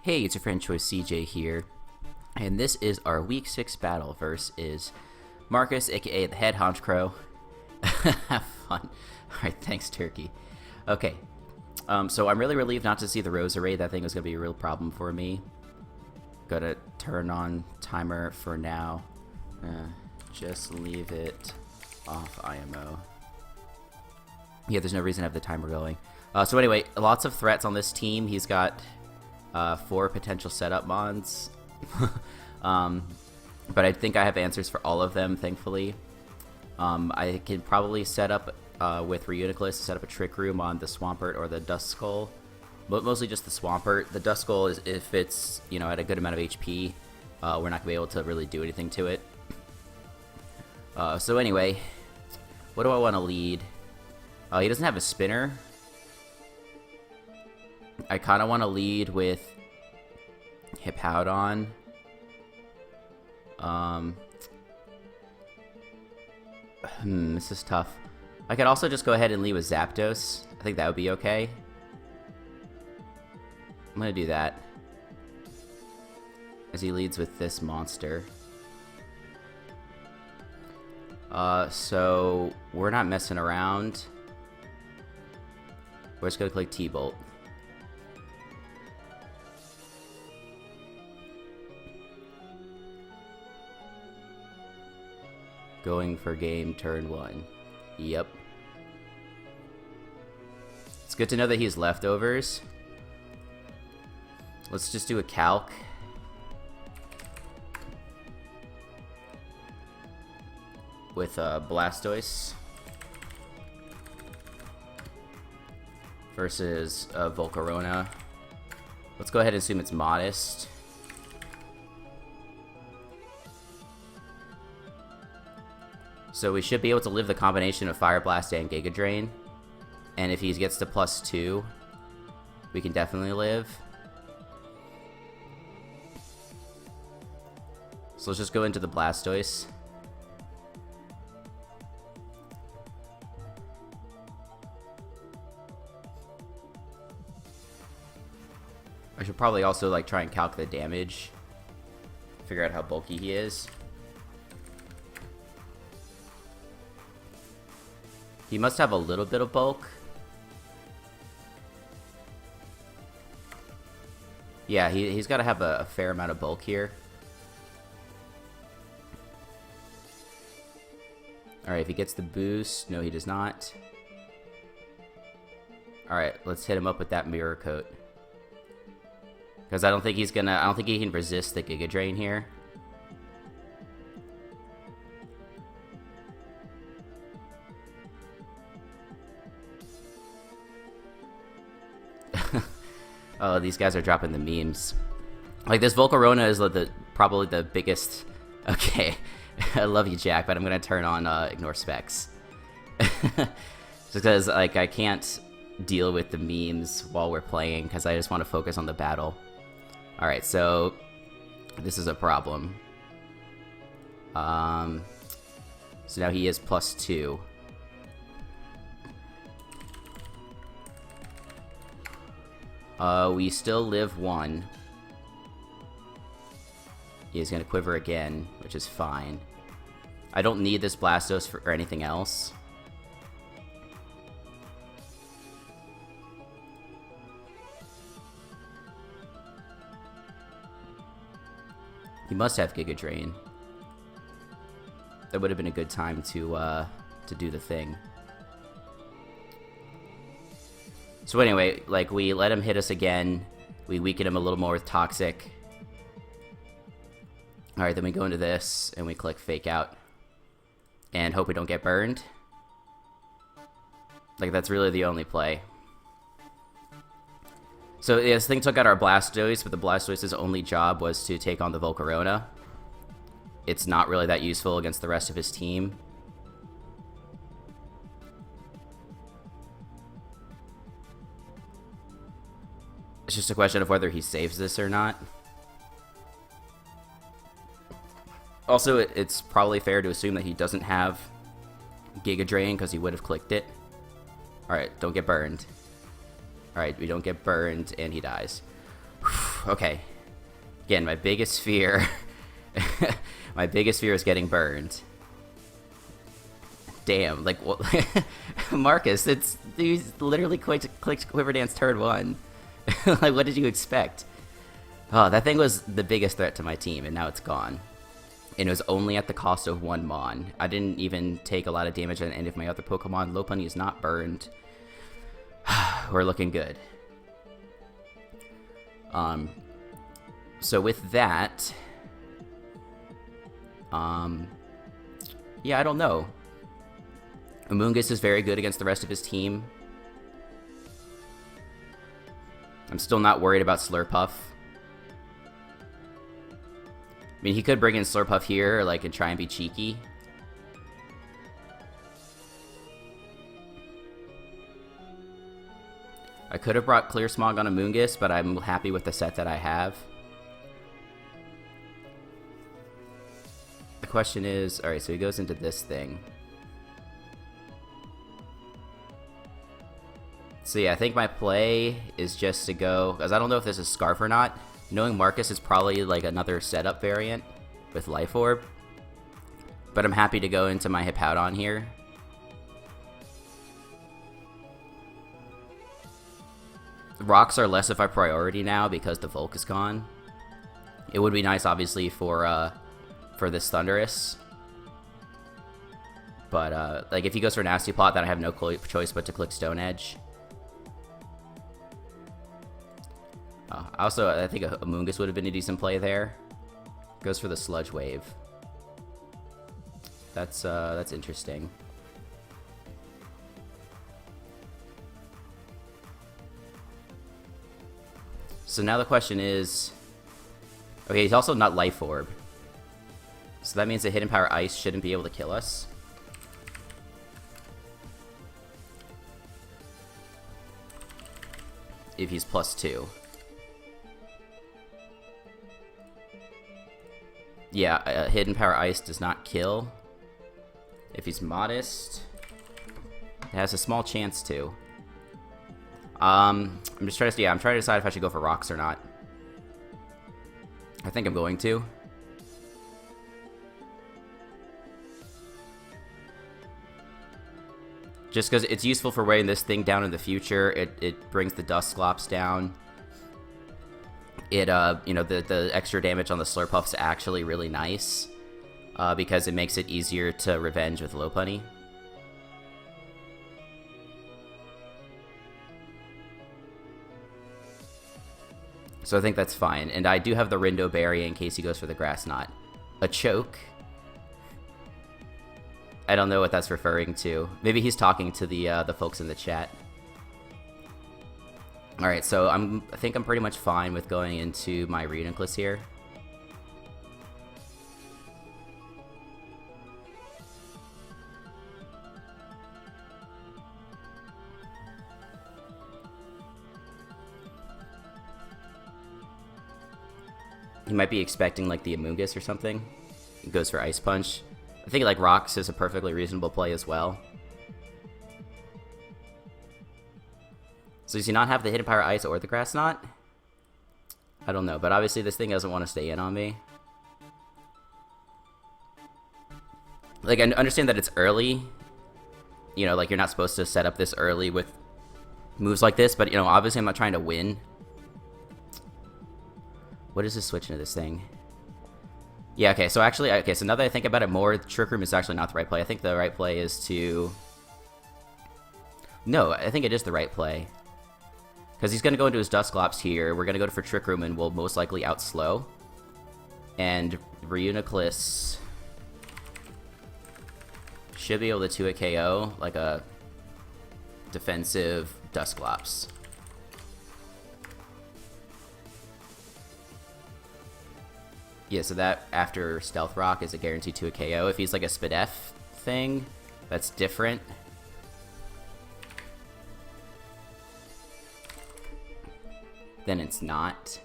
Hey, it's your friend Choice CJ here, and this is our Week 6 battle versus Marcus, aka the TheHeadHonchkrow. Have fun. Alright, thanks, Turkey. Okay, so I'm really relieved not to see the Rosary. That thing was going to be a real problem for me. Gotta turn on timer for now. Just leave it off IMO. Yeah, there's no reason to have the timer going. So anyway, lots of threats on this team. He's got 4 potential setup mons. But I think I have answers for all of them, thankfully. I can probably set up with Oriolus, set up a trick room on the Swampert or the Dust Skull. But mostly just the Swampert. The Dust Skull is if it's, you know, at a good amount of HP, we're not going to be able to really do anything to it. So anyway, what do I want to lead? He doesn't have a spinner. I kind of want to lead with Hippowdon. This is tough. I could also just go ahead and lead with Zapdos. I think that would be okay. I'm going to do that. As he leads with this monster. So we're not messing around. We're just going to click T-Bolt. Going for game turn 1. Yep. It's good to know that he has leftovers. Let's just do a calc. With Blastoise. Versus Volcarona. Let's go ahead and assume it's modest. So we should be able to live the combination of Fire Blast and Giga Drain. And if he gets to +2, we can definitely live. So let's just go into the Blastoise. I should probably also like try and calc the damage. Figure out how bulky he is. He must have a little bit of bulk. Yeah, he's got to have a fair amount of bulk here. Alright, if he gets the boost. No, he does not. Alright, let's hit him up with that Mirror Coat. Because I don't think he's gonna... I don't think he can resist the Giga Drain here. Oh, these guys are dropping the memes. Like, this Volcarona is probably the biggest... Okay, I love you, Jack, but I'm gonna turn on Ignore Specs. Just because, like, I can't deal with the memes while we're playing, because I just want to focus on the battle. Alright, so... This is a problem. So now he is +2. We still live 1. He's gonna quiver again, which is fine. I don't need this Blastoise for anything else. He must have Giga Drain. That would have been a good time to do the thing. So anyway, like, we let him hit us again. We weaken him a little more with Toxic. Alright, then we go into this, and we click Fake Out. And hope we don't get burned. Like, that's really the only play. So, yeah, this thing took out our Blastoise, but the Blastoise's only job was to take on the Volcarona. It's not really that useful against the rest of his team. It's just a question of whether he saves this or not. Also, it's probably fair to assume that he doesn't have Giga Drain because he would have clicked it. Alright, don't get burned. Alright, we don't get burned, and he dies. Okay. Again, my biggest fear... my biggest fear is getting burned. Damn, like, what? Marcus, you literally clicked Quiver Dance turn 1. Like, what did you expect? Oh, that thing was the biggest threat to my team, and now it's gone. And it was only at the cost of 1 Mon. I didn't even take a lot of damage on any of my other Pokemon. Lopunny is not burned. We're looking good. So with that... yeah, I don't know. Amoonguss is very good against the rest of his team. I'm still not worried about Slurpuff. I mean, he could bring in Slurpuff here, like, and try and be cheeky. I could have brought Clear Smog on Amoonguss, but I'm happy with the set that I have. The question is... Alright, so he goes into this thing. So yeah, I think my play is just to go... Because I don't know if this is Scarf or not. Knowing Marcus is probably like another setup variant with Life Orb. But I'm happy to go into my Hippowdon here. Rocks are less of a priority now because the Volk is gone. It would be nice, obviously, for this Thundurus. But, like, if he goes for Nasty Plot, then I have no choice but to click Stone Edge. Also, I think a Amoonguss would have been a decent play there. Goes for the Sludge Wave. That's interesting. So now the question is... Okay, he's also not Life Orb. So that means the Hidden Power Ice shouldn't be able to kill us. If he's +2. Yeah, Hidden Power Ice does not kill. If he's Modest, it has a small chance to. I'm just trying to... Yeah, I'm trying to decide if I should go for Rocks or not. I think I'm going to. Just because it's useful for weighing this thing down in the future. It brings the Dusclops down. It, you know, the extra damage on the Slurpuff's actually really nice. Because it makes it easier to revenge with Lopunny. So I think that's fine. And I do have the Rindo Berry in case he goes for the Grass Knot. A Choke. I don't know what that's referring to. Maybe he's talking to the folks in the chat. Alright, so I think I'm pretty much fine with going into my Reuniclus here. He might be expecting like the Amoonguss or something. He goes for Ice Punch. I think like Rocks is a perfectly reasonable play as well. So does he not have the Hidden Power Ice or the Grass Knot? I don't know, but obviously this thing doesn't want to stay in on me. Like, I understand that it's early. You know, like, you're not supposed to set up this early with moves like this, but, you know, obviously I'm not trying to win. What is this switch into this thing? Yeah, okay, so actually, okay, so now that I think about it more, Trick Room is actually not the right play. I think the right play is to... No, I think it is the right play. Because he's going to go into his Dusclops here. We're going to go for Trick Room and we'll most likely outslow. And Reuniclus should be able to 2-hit KO like a defensive Dusclops. Yeah, so that after Stealth Rock is a guaranteed 2-hit KO. If he's like a Spadef thing, that's different. Then it's not.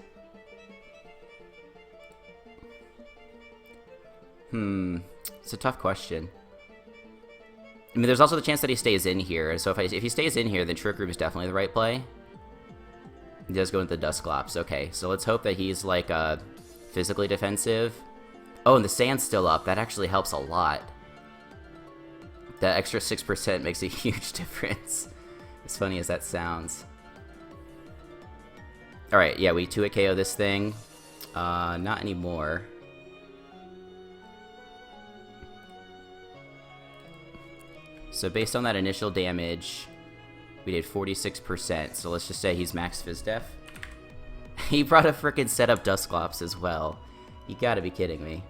It's a tough question. I mean, there's also the chance that he stays in here. So if he stays in here, then Trick Room is definitely the right play. He does go into the Dusclops. Okay, so let's hope that he's like physically defensive. Oh, and the sand's still up. That actually helps a lot. That extra 6% makes a huge difference. As funny as that sounds. Alright, yeah, we 2-hit KO this thing. Not anymore. So based on that initial damage, we did 46%. So let's just say he's max Phys-Def. He brought a frickin' setup Dusclops as well. You gotta be kidding me.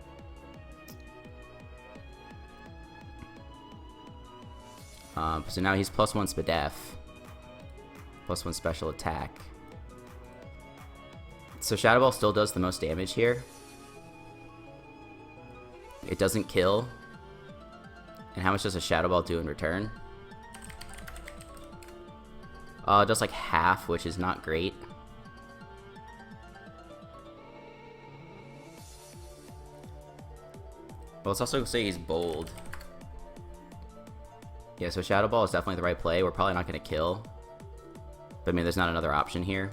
So now he's +1 Spadef. +1 special attack. So Shadow Ball still does the most damage here. It doesn't kill. And how much does a Shadow Ball do in return? It does like half, which is not great. Well, let's also say he's bold. Yeah, so Shadow Ball is definitely the right play. We're probably not going to kill. But I mean, there's not another option here.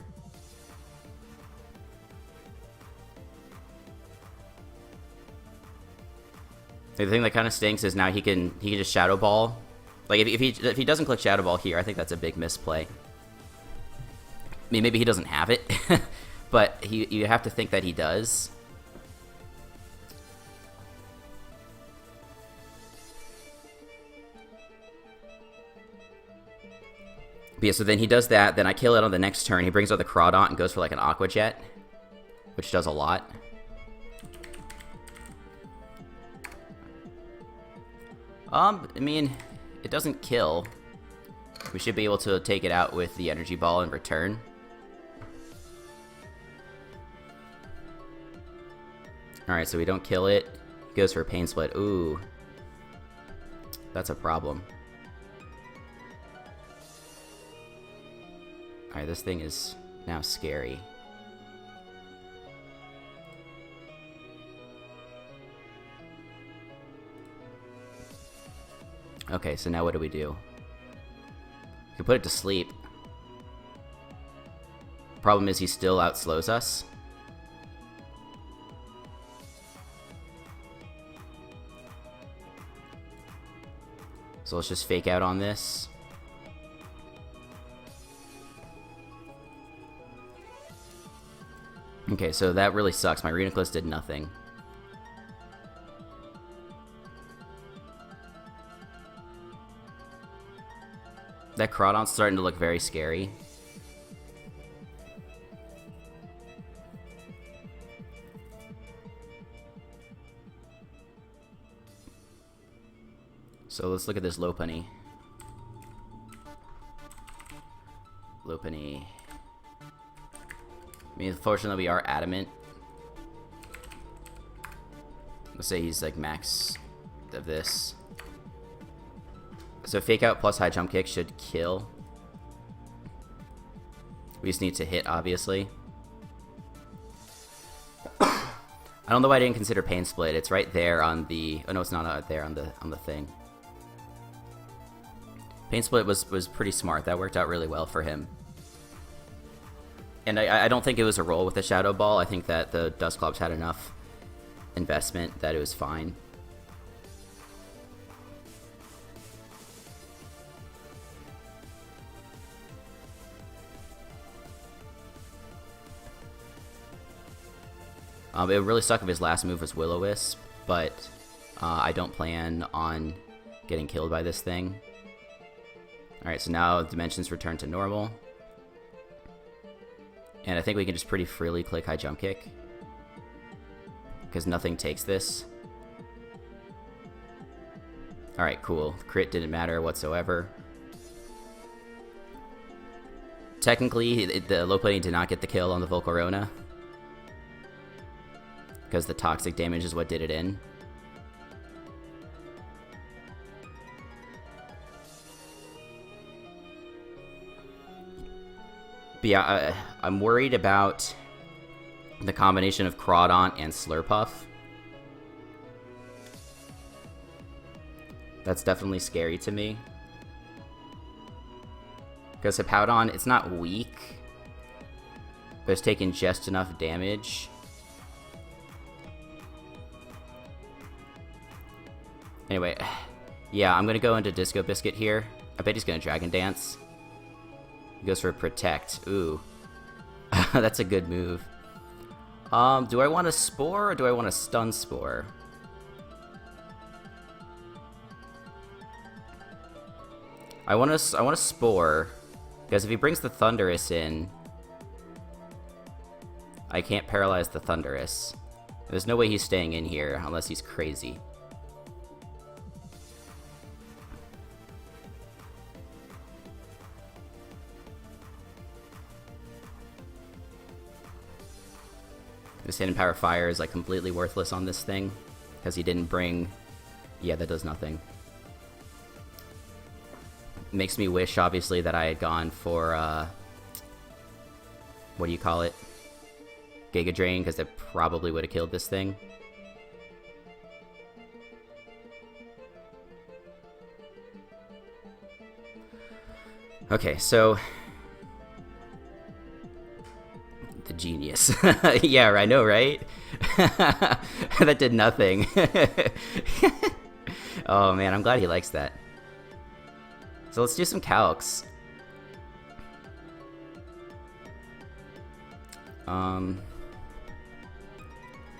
The thing that kind of stinks is now he can just Shadow Ball. Like if he doesn't click Shadow Ball here, I think that's a big misplay. I mean, maybe he doesn't have it, but you have to think that he does. But yeah, so then he does that, then I kill it on the next turn. He brings out the Crawdont and goes for like an Aqua Jet, which does a lot. I mean, it doesn't kill. We should be able to take it out with the Energy Ball in return. Alright, so we don't kill it. He goes for a Pain Split. Ooh. That's a problem. Alright, this thing is now scary. Okay, so now what do? We can put it to sleep. Problem is he still outslows us. So let's just fake out on this. Okay, so that really sucks. My Reuniclus did nothing. That Crawdont's starting to look very scary. So let's look at this Lopunny. Lopunny. I mean, unfortunately, we are adamant. Let's say he's like max of this. So Fake Out plus High Jump Kick should kill. We just need to hit, obviously. I don't know why I didn't consider Pain Split. It's right there on the... Oh no, it's not there on the thing. Pain Split was pretty smart. That worked out really well for him. And I don't think it was a roll with the Shadow Ball. I think that the Dusclops had enough investment that it was fine. It would really suck if his last move was Will-O-Wisp, but I don't plan on getting killed by this thing. Alright, so now Dimensions return to normal. And I think we can just pretty freely click High Jump Kick, because nothing takes this. Alright, cool. Crit didn't matter whatsoever. Technically, the Lopunny did not get the kill on the Volcarona, because the toxic damage is what did it in. But yeah, I'm worried about the combination of Crawdont and Slurpuff. That's definitely scary to me. Because Hippowdon, it's not weak, but it's taking just enough damage. Anyway, yeah, I'm gonna go into Disco Biscuit here. I bet he's gonna Dragon Dance. He goes for Protect. Ooh. That's a good move. Do I want a Spore or do I want a Stun Spore? I want a Spore, because if he brings the Thunderous in, I can't paralyze the Thunderous. There's no way he's staying in here unless he's crazy. This Hidden Power Fire is like completely worthless on this thing, because he didn't bring... Yeah, that does nothing. Makes me wish, obviously, that I had gone for, what do you call it? Giga Drain, because that probably would have killed this thing. Okay, so... The genius. Yeah, I know, right? That did nothing. Oh man, I'm glad he likes that. So let's do some calcs.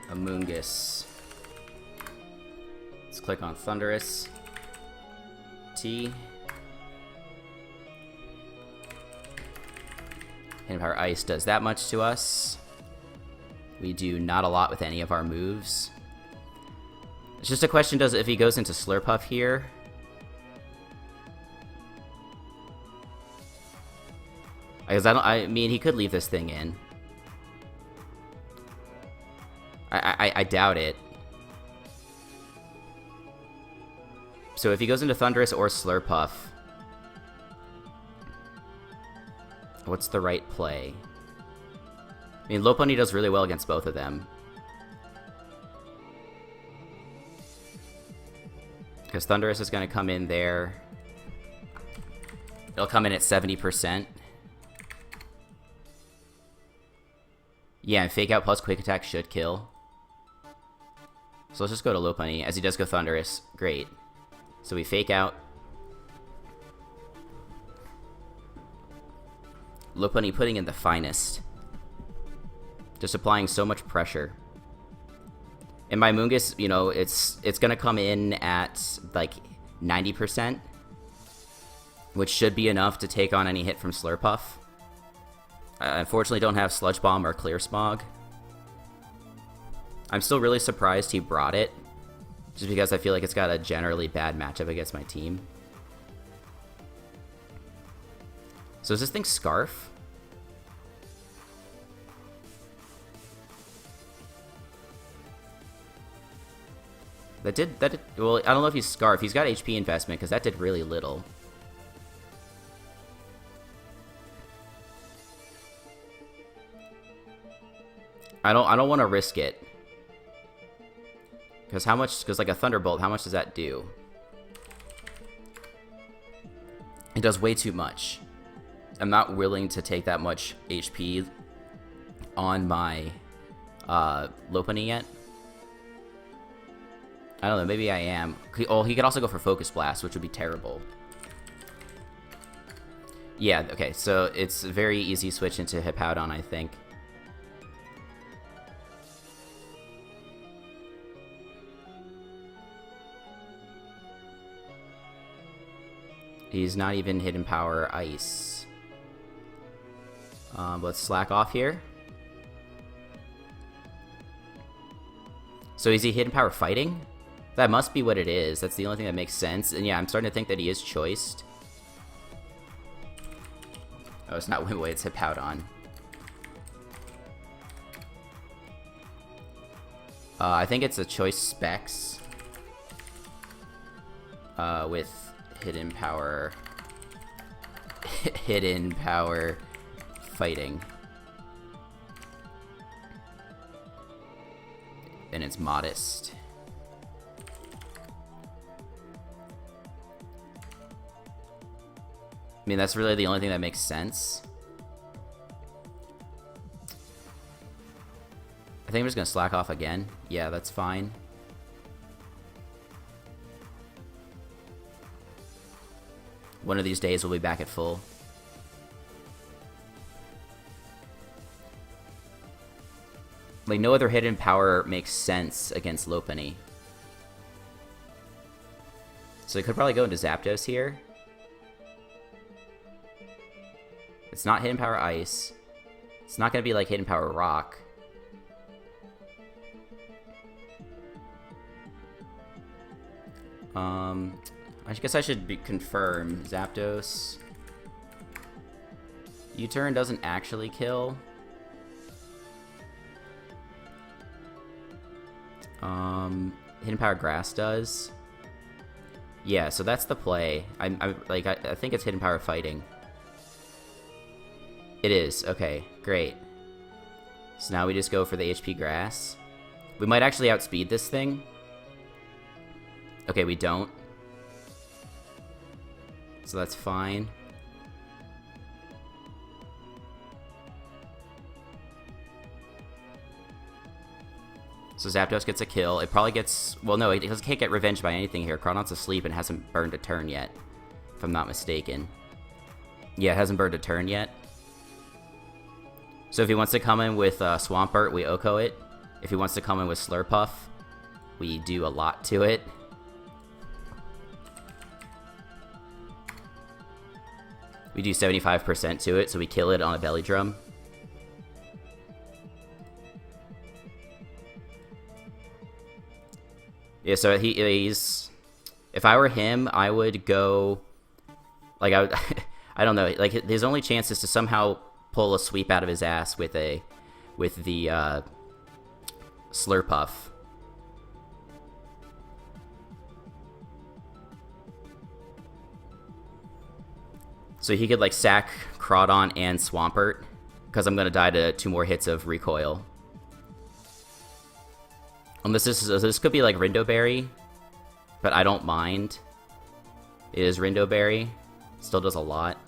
Amoonguss. Let's click on Thunderous. T. Hidden Power Ice does that much to us. We do not a lot with any of our moves. It's just a question, does if he goes into Slurpuff here. Because I mean, he could leave this thing in. I doubt it. So if he goes into Thunderous or Slurpuff, what's the right play? I mean, Lopunny does really well against both of them. Because Thunderous is going to come in there. It'll come in at 70%. Yeah, and Fake Out plus Quick Attack should kill. So let's just go to Lopunny, as he does go Thunderous. Great. So we Fake Out. Lopunny putting in the finest. Just applying so much pressure. And my Amoonguss, you know, it's gonna come in at like 90%, which should be enough to take on any hit from Slurpuff. I unfortunately don't have Sludge Bomb or Clear Smog. I'm still really surprised he brought it, just because I feel like it's got a generally bad matchup against my team. So is this thing Scarf? That did, well, I don't know if he's Scarf. He's got HP investment, because that did really little. I don't want to risk it. Because how much, because like a Thunderbolt, how much does that do? It does way too much. I'm not willing to take that much HP on my Lopunny yet. I don't know, maybe I am. Oh, he could also go for Focus Blast, which would be terrible. Yeah, okay, so it's a very easy switch into Hippowdon, I think. He's not even Hidden Power Ice. Let's slack off here. So is he Hidden Power Fighting? That must be what it is. That's the only thing that makes sense. And yeah, I'm starting to think that he is choiced. Oh, it's not Wimway, it's Hippowdon. I think it's a choice Specs. With Hidden Power... Hidden Power Fighting. And it's Modest. I mean, that's really the only thing that makes sense. I think I'm just gonna slack off again. Yeah, that's fine. One of these days we'll be back at full. Like, no other hidden power makes sense against Lopunny. So I could probably go into Zapdos here. It's not hidden power Ice. It's not going to be like hidden power Rock. I guess I should confirm. Zapdos. U-turn doesn't actually kill. Hidden power Grass does. Yeah, so that's the play. I think it's hidden power Fighting. It is. Okay, great. So now we just go for the HP Grass. We might actually outspeed this thing. Okay, we don't. So that's fine. So Zapdos gets a kill. It probably gets... Well, no, it can't get revenge by anything here. Crawdon's asleep and hasn't burned a turn yet, if I'm not mistaken. Yeah, it hasn't burned a turn yet. So if he wants to come in with Swampert, we Oko it. If he wants to come in with Slurpuff, we do a lot to it. We do 75% to it, so we kill it on a Belly Drum. Yeah, so he's... If I were him, I would go... Like, I would... I don't know. Like, his only chance is to somehow pull a sweep out of his ass with the Slurpuff. So he could, like, sack Crawdon and Swampert, because I'm going to die to 2 more hits of Recoil. This could be like Rindoberry, but I don't mind. It is Rindoberry. Still does a lot.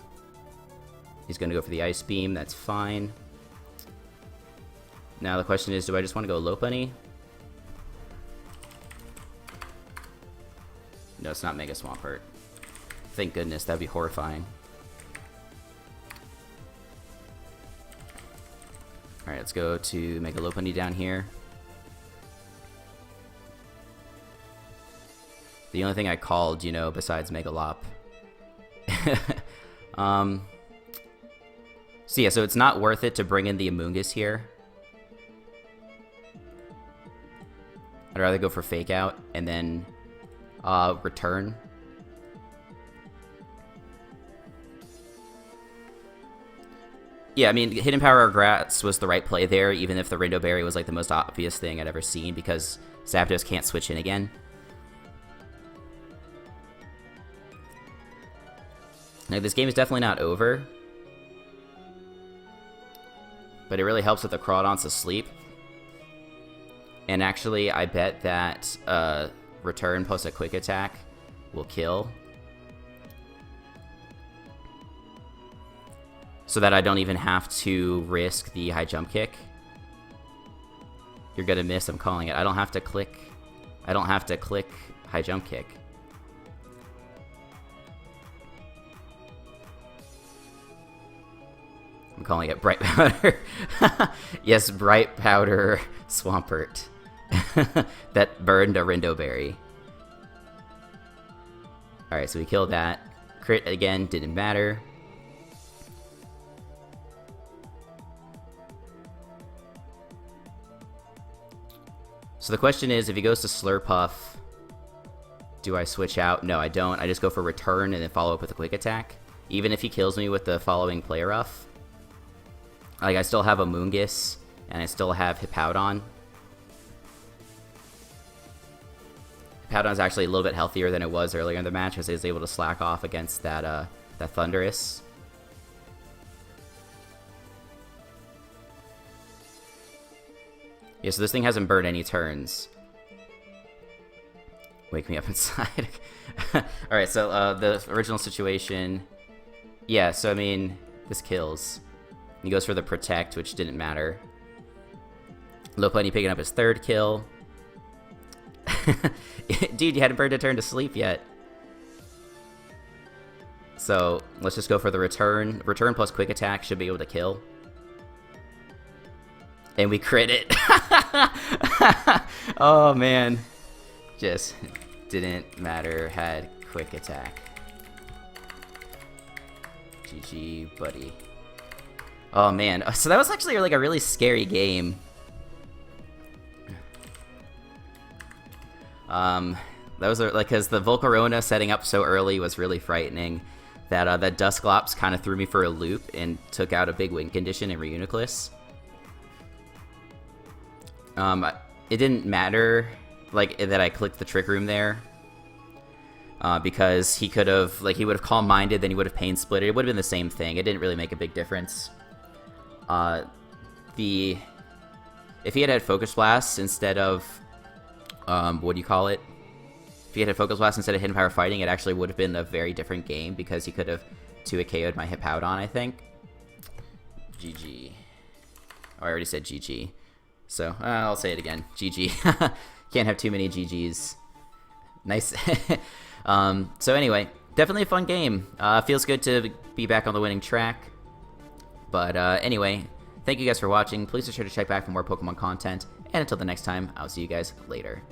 He's going to go for the Ice Beam. That's fine. Now the question is, do I just want to go Lopunny? No, it's not Mega Swampert. Thank goodness, that'd be horrifying. Alright, let's go to Mega Lopunny down here. The only thing I called, you know, besides Megalop. So yeah, so it's not worth it to bring in the Amoonguss here. I'd rather go for Fake Out and then return. Yeah, I mean, Hidden Power Grass was the right play there, even if the Rindoberry was like the most obvious thing I'd ever seen, because Zapdos can't switch in again. Now, this game is definitely not over, but it really helps that the Crawdon's asleep. And actually, I bet that Return plus a Quick Attack will kill, so that I don't even have to risk the high jump kick. You're gonna miss, I'm calling it. I don't have to click high jump kick. I'm calling it Bright Powder. Yes, Bright Powder Swampert. That burned a Rindoberry. Alright, so we killed that. Crit again, didn't matter. So the question is, if he goes to Slurpuff, do I switch out? No, I don't. I just go for Return and then follow up with a Quick Attack. Even if he kills me with the following Play Rough. Like, I still have Amoonguss, and I still have Hippowdon. Hippowdon's actually a little bit healthier than it was earlier in the match, as I was able to slack off against that Thundurus. Yeah, so this thing hasn't burned any turns. Wake me up inside. Alright, so the original situation... Yeah, so I mean, this kills. He goes for the Protect, which didn't matter. Lopunny picking up his 3rd kill. Dude, you hadn't burned a turn to sleep yet. So let's just go for the return. Return plus quick attack should be able to kill. And we crit it. Oh man. Just didn't matter. Had quick attack. GG, buddy. Oh man. So that was actually like a really scary game. That was like, because the Volcarona setting up so early was really frightening. That that Dusclops kind of threw me for a loop and took out a big win condition in Reuniclus. It didn't matter like that I clicked the Trick Room there, because he could have he would have Calm Minded, then he would have Pain Split. It would have been the same thing. It didn't really make a big difference. If he had Focus Blast instead of what do you call it? If he had Focus Blast instead of Hidden Power Fighting, it actually would have been a very different game because he could have 2-hit KO'd my Hippowdon, I think. GG. Oh, I already said GG. So, I'll say it again. GG. Can't have too many GGs. Nice. So anyway, definitely a fun game. Feels good to be back on the winning track. But anyway, thank you guys for watching. Please be sure to check back for more Pokemon content. And until the next time, I'll see you guys later.